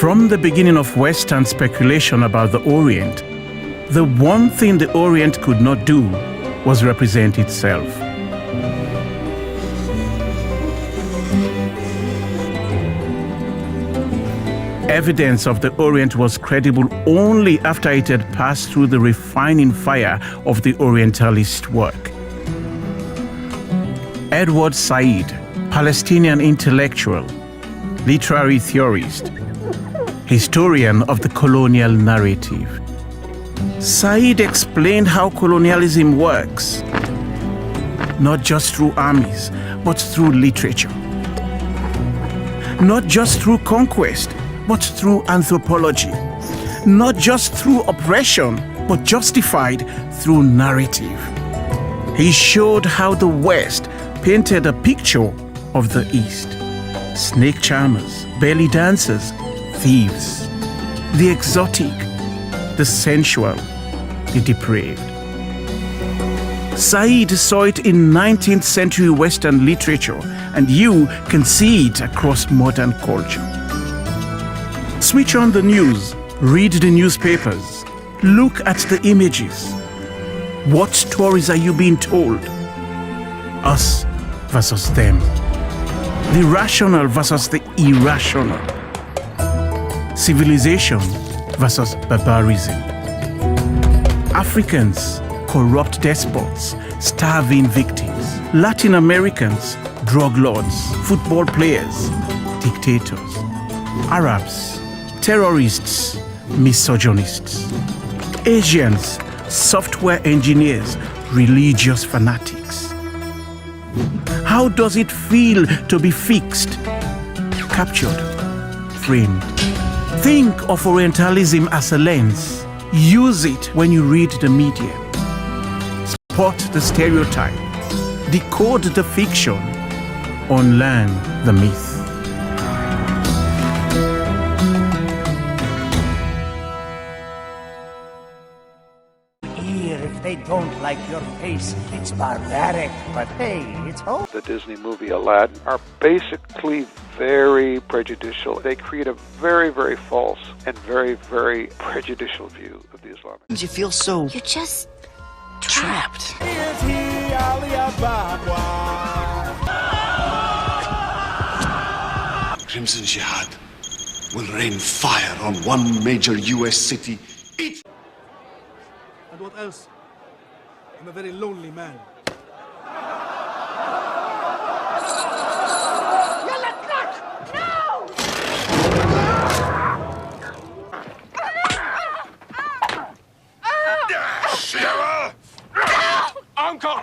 From the beginning of Western speculation about the Orient, the one thing the Orient could not do was represent itself. Evidence of the Orient was credible only after it had passed through the refining fire of the Orientalist work. Edward Said, Palestinian intellectual, literary theorist, historian of the colonial narrative. Said explained how colonialism works, not just through armies, but through literature. Not just through conquest, but through anthropology. Not just through oppression, but justified through narrative. He showed how the West painted a picture of the East. Snake charmers, belly dancers, thieves, the exotic, the sensual, the depraved. Said saw it in 19th century Western literature, and you can see it across modern culture. Switch on the news, read the newspapers, look at the images. What stories are you being told? Us versus them. The rational versus the irrational. Civilization versus barbarism. Africans, corrupt despots, starving victims. Latin Americans, drug lords, football players, dictators. Arabs, terrorists, misogynists. Asians, software engineers, religious fanatics. How does it feel to be fixed, captured, framed? Think of Orientalism as a lens. Use it when you read the media. Spot the stereotype, decode the fiction, unlearn the myth. If they don't like your face, it's barbaric, but hey, it's home. The Disney movie Aladdin are basically very prejudicial. They create a very, very false and very, very prejudicial view of the Islamic. You feel so... You're just trapped. Crimson Jihad will rain fire on one major U.S. city. And what else? I'm a very lonely man. Cheryl! Uncle!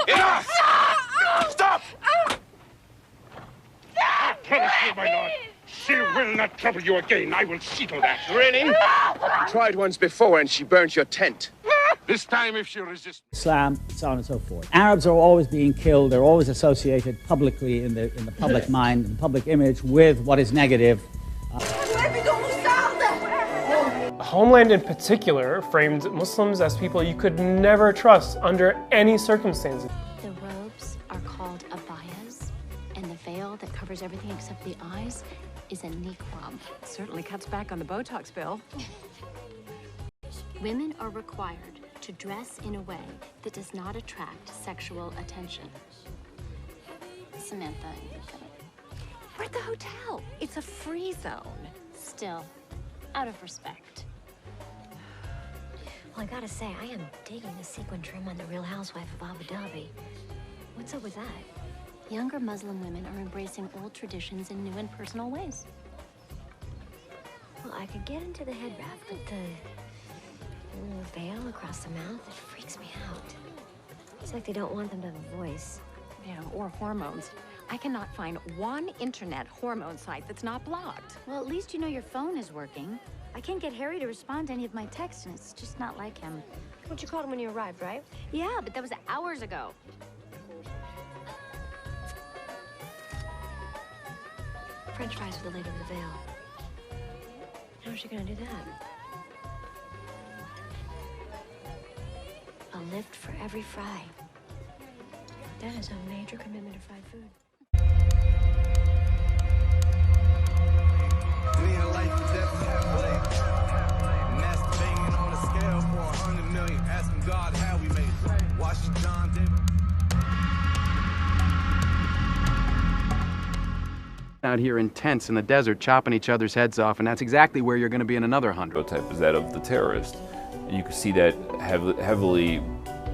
Enough! Stop! I promise you, my lord, she will not trouble you again. I will settle that. Really? I tried once before and she burnt your tent. This time, if she resists... Islam, so on and so forth. Arabs are always being killed. They're always associated publicly in the public mind, in the public image, with what is negative. Homeland in particular framed Muslims as people you could never trust under any circumstances. The robes are called abayas, and the veil that covers everything except the eyes is a niqab. Certainly cuts back on the Botox bill. Women are required to dress in a way that does not attract sexual attention. Samantha, We're at the hotel. It's a free zone. still, out of respect. Well, I gotta say, I am digging the sequin trim on the Real Housewife of Abu Dhabi. What's up with that? Younger Muslim women are embracing old traditions in new and personal ways. Well, I could get into the head wrap, but the veil across the mouth, it freaks me out. It's like they don't want them to have a voice. Yeah, or hormones. I cannot find one internet hormone site that's not blocked. Well, at least you know your phone is working. I can't get Harry to respond to any of my texts, and it's just not like him. Well, you called him when you arrived, right? Yeah, but that was hours ago. French fries with the lady with the veil. How's she gonna do that? A lift for every fry. That is a major commitment to fried food. out here in tents in the desert chopping each other's heads off, and that's exactly where you're going to be in another 100. Type is that of the terrorist. And you can see that heavily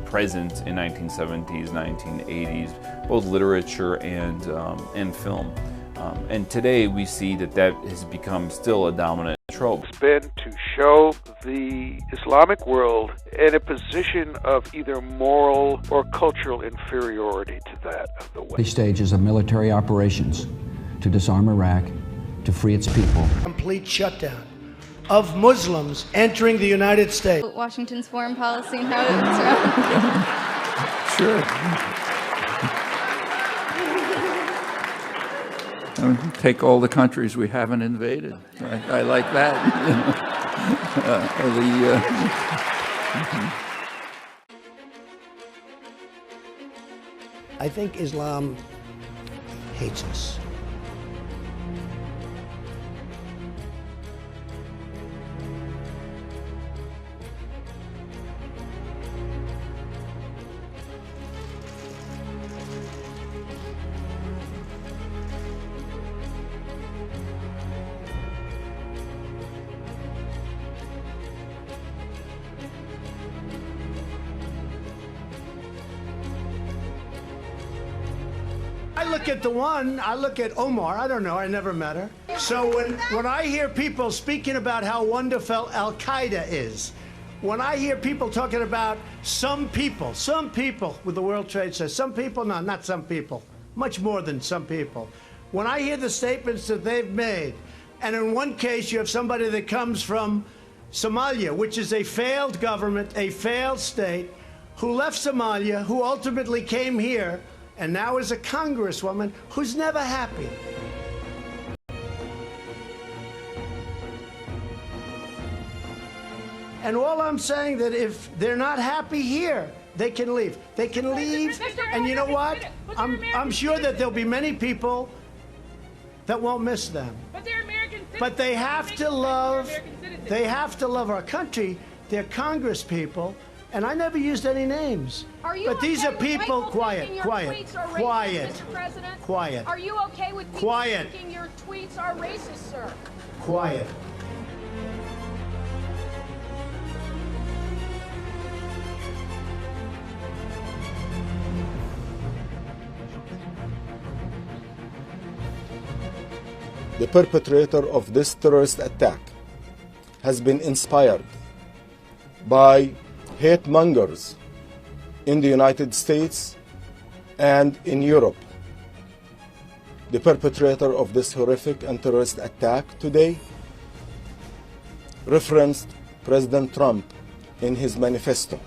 present in 1970s, 1980s, both literature and film. And today we see that has become still a dominant trope. It's been to show the Islamic world in a position of either moral or cultural inferiority to that of the West. Stages of military operations to disarm Iraq, to free its people. Complete shutdown of Muslims entering the United States. Washington's foreign policy and how it's Sure. Take all the countries we haven't invaded. I like that. I think Islam hates us. I look at Omar, I don't know, I never met her. So when I hear people speaking about how wonderful Al-Qaeda is, when I hear people talking about some people with the World Trade Center, some people, no, not some people, much more than some people. When I hear the statements that they've made, and in one case you have somebody that comes from Somalia, which is a failed government, a failed state, who left Somalia, who ultimately came here, and now is a congresswoman who's never happy. And all I'm saying that if they're not happy here, they can leave. They can leave, and you know what? I'm sure that there'll be many people that won't miss them. But they're American citizens. But they have to love our country. They're Congress people. And I never used any names. Are you but these okay are with people, people quiet, thinking your quiet, tweets are racist, quiet, Mr. President? quiet. Are you okay with people Quiet. thinking your tweets are racist, sir? Quiet. The perpetrator of this terrorist attack has been inspired by hate mongers in the United States and in Europe. The perpetrator of this horrific and terrorist attack today referenced President Trump in his manifesto.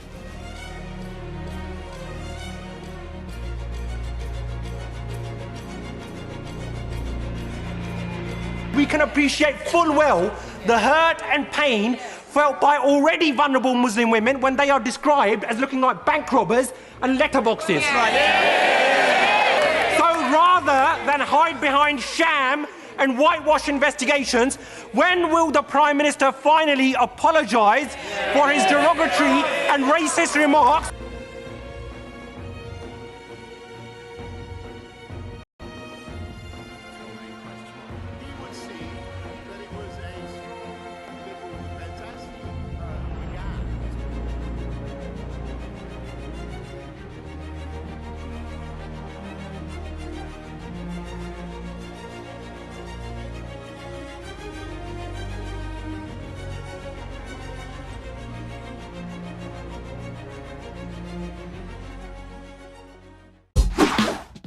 We can appreciate full well the hurt and pain felt by already vulnerable Muslim women when they are described as looking like bank robbers and letterboxes. So rather than hide behind sham and whitewash investigations, when will the Prime Minister finally apologise for his derogatory and racist remarks?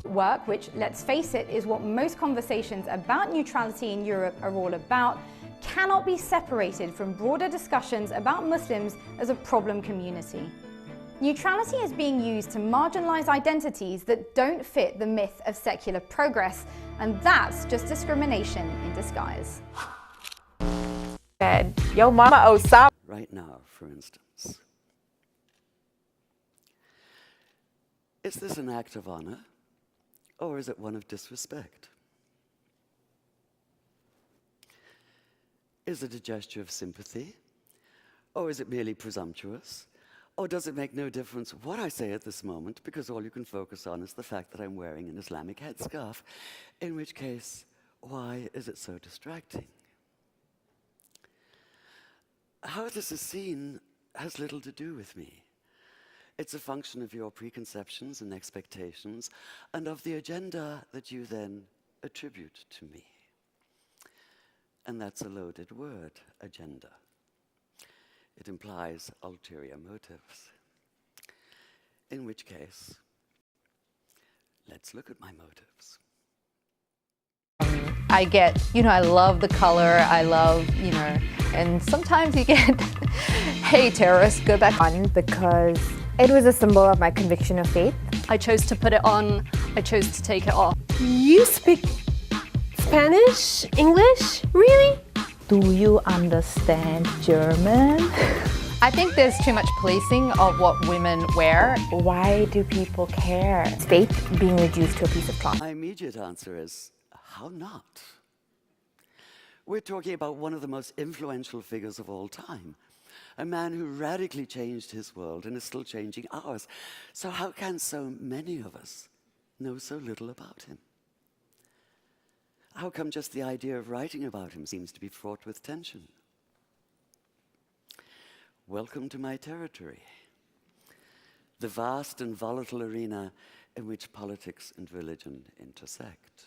Work, which, let's face it, is what most conversations about neutrality in Europe are all about, cannot be separated from broader discussions about Muslims as a problem community. Neutrality is being used to marginalize identities that don't fit the myth of secular progress, and that's just discrimination in disguise. Yo mama Osama. Right now, for instance. Is this an act of honor? Or is it one of disrespect? Is it a gesture of sympathy? Or is it merely presumptuous? Or does it make no difference what I say at this moment, because all you can focus on is the fact that I'm wearing an Islamic headscarf, in which case, Why is it so distracting? How this is seen has little to do with me. It's a function of your preconceptions and expectations and of the agenda that you then attribute to me. And that's a loaded word, agenda. It implies ulterior motives. In which case, let's look at my motives. I get, I love the color, I love, and sometimes you get, hey terrorists, go back on, because it was a symbol of my conviction of faith. I chose to put it on, I chose to take it off. You speak Spanish? English? Really? Do you understand German? I think there's too much policing of what women wear. Why do people care? Faith being reduced to a piece of cloth. My immediate answer is, how not? We're talking about one of the most influential figures of all time, a man who radically changed his world and is still changing ours. So how can so many of us know so little about him? How come just the idea of writing about him seems to be fraught with tension? Welcome to my territory, the vast and volatile arena in which politics and religion intersect.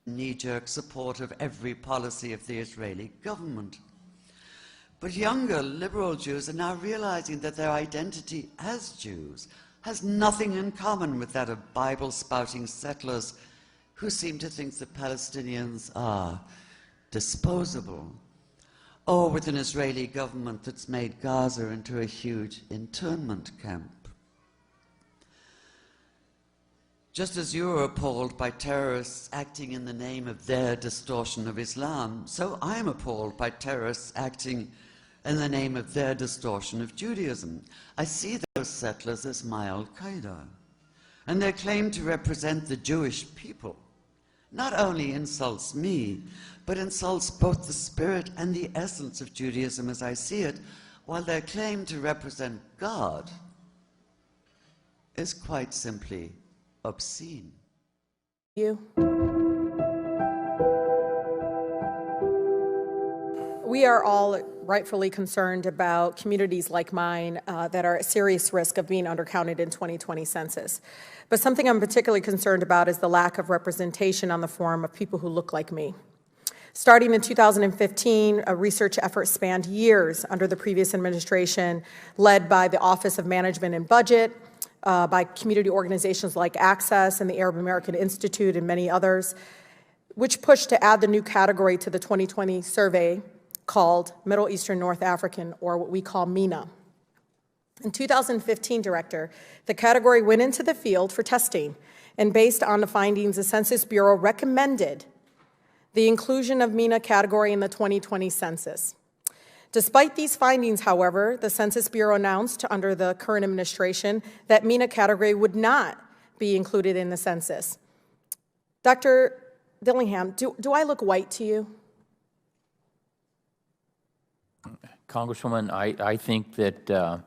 Knee-jerk support of every policy of the Israeli government. But younger liberal Jews are now realizing that their identity as Jews has nothing in common with that of Bible-spouting settlers who seem to think that Palestinians are disposable, or with an Israeli government that's made Gaza into a huge internment camp. Just as you are appalled by terrorists acting in the name of their distortion of Islam, so I am appalled by terrorists acting in the name of their distortion of Judaism. I see those settlers as my Al-Qaeda, and their claim to represent the Jewish people not only insults me, but insults both the spirit and the essence of Judaism as I see it, while their claim to represent God is quite simply obscene. We are all rightfully concerned about communities like mine that are at serious risk of being undercounted in 2020 census. But something I'm particularly concerned about is the lack of representation on the form of people who look like me. Starting in 2015, a research effort spanned years under the previous administration, led by the Office of Management and Budget, by community organizations like Access and the Arab American Institute and many others, which pushed to add the new category to the 2020 survey called Middle Eastern North African, or what we call MENA. In 2015, Director, the category went into the field for testing, and based on the findings, the Census Bureau recommended the inclusion of MENA category in the 2020 census. Despite these findings, however, the Census Bureau announced under the current administration that MENA category would not be included in the census. Dr. Dillingham, do I look white to you? Congresswoman, I think that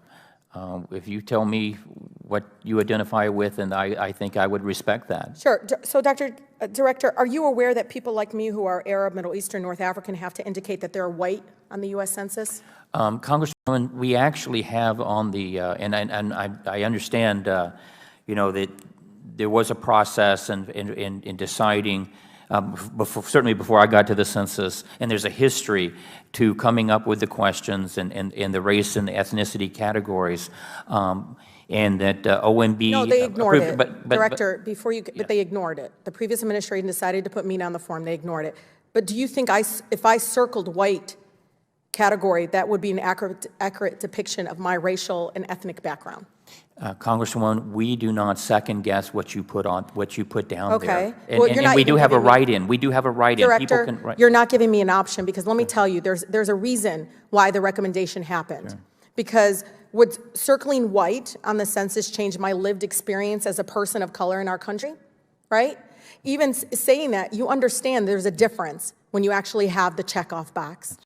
if you tell me what you identify with, and I think I would respect that. Sure. So, Director, are you aware that people like me who are Arab, Middle Eastern, North African have to indicate that they're white on the U.S. Census? Congresswoman, we actually have on the, and I understand, that there was a process in deciding, certainly before I got to the census, and there's a history to coming up with the questions and the race and the ethnicity categories, and that OMB... No, they ignored it. Director, yes. But they ignored it. The previous administration decided to put MENA on the form. They ignored it. But do you think if I circled white category, that would be an accurate depiction of my racial and ethnic background? Congresswoman, we do not second guess what you put down okay. there. Well, and we do have a write-in. We do have a write-in. Director, people can you're not giving me an option, because let me tell you, there's a reason why the recommendation happened. Sure. Because would circling white on the census change my lived experience as a person of color in our country? Right? Even saying that, you understand there's a difference when you actually have the checkoff box.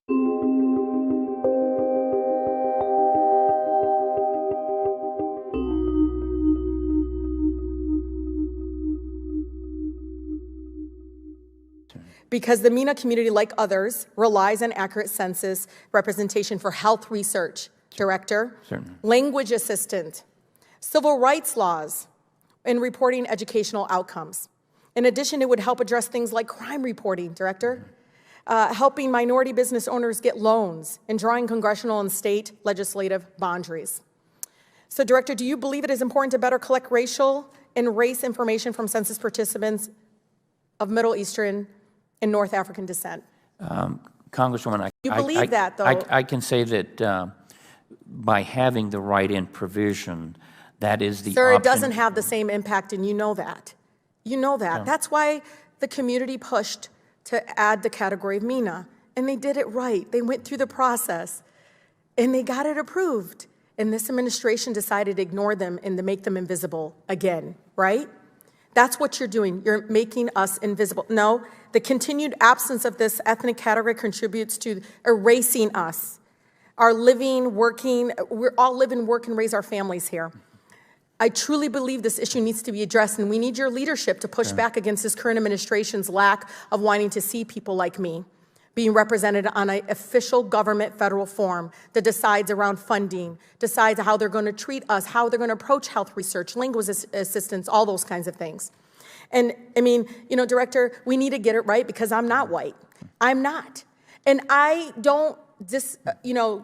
because the MENA community, like others, relies on accurate census representation for health research, Director, Certainly. language assistant, civil rights laws, and reporting educational outcomes. In addition, it would help address things like crime reporting, Director, helping minority business owners get loans, and drawing congressional and state legislative boundaries. So, Director, do you believe it is important to better collect racial and race information from census participants of Middle Eastern and North African descent? Congresswoman, You believe that, though? I can say that by having the write-in provision, that is the Sir, option. it doesn't have the same impact, and you know that. You know that. Yeah. That's why the community pushed to add the category of MENA, and they did it right. They went through the process, and they got it approved. And this administration decided to ignore them and to make them invisible again, right? That's what you're doing. You're making us invisible. No, the continued absence of this ethnic category contributes to erasing us. Our living, working, we all live and work and raise our families here. I truly believe this issue needs to be addressed, and we need your leadership to push back against this current administration's lack of wanting to see people like me being represented on an official government federal forum that decides around funding, decides how they're going to treat us, how they're going to approach health research, language assistance, all those kinds of things. And I mean, you know, Director, we need to get it right because I'm not white. I'm not. And I don't just,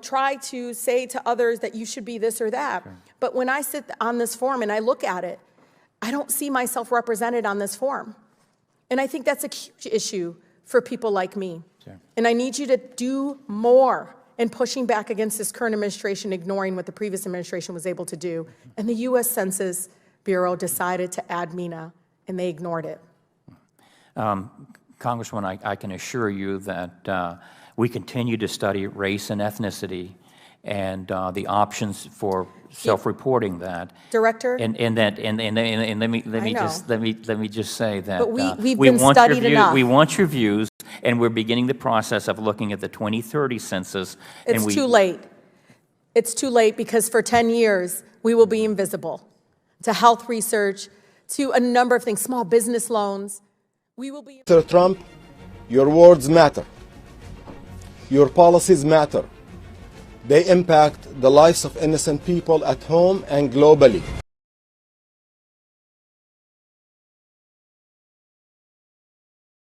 try to say to others that you should be this or that. But when I sit on this forum and I look at it, I don't see myself represented on this forum. And I think that's a huge issue for people like me. Sure. And I need you to do more in pushing back against this current administration, ignoring what the previous administration was able to do. And the U.S. Census Bureau decided to add MENA, and they ignored it. Congresswoman, I can assure you that we continue to study race and ethnicity and the options for self-reporting that. Director? And let me just say that But we've been studied enough. We want your views, and we're beginning the process of looking at the 2030 census. It's too late. It's too late because for 10 years, we will be invisible to health research, to a number of things, small business loans. We will be. Mr. Trump, your words matter. Your policies matter. They impact the lives of innocent people at home and globally.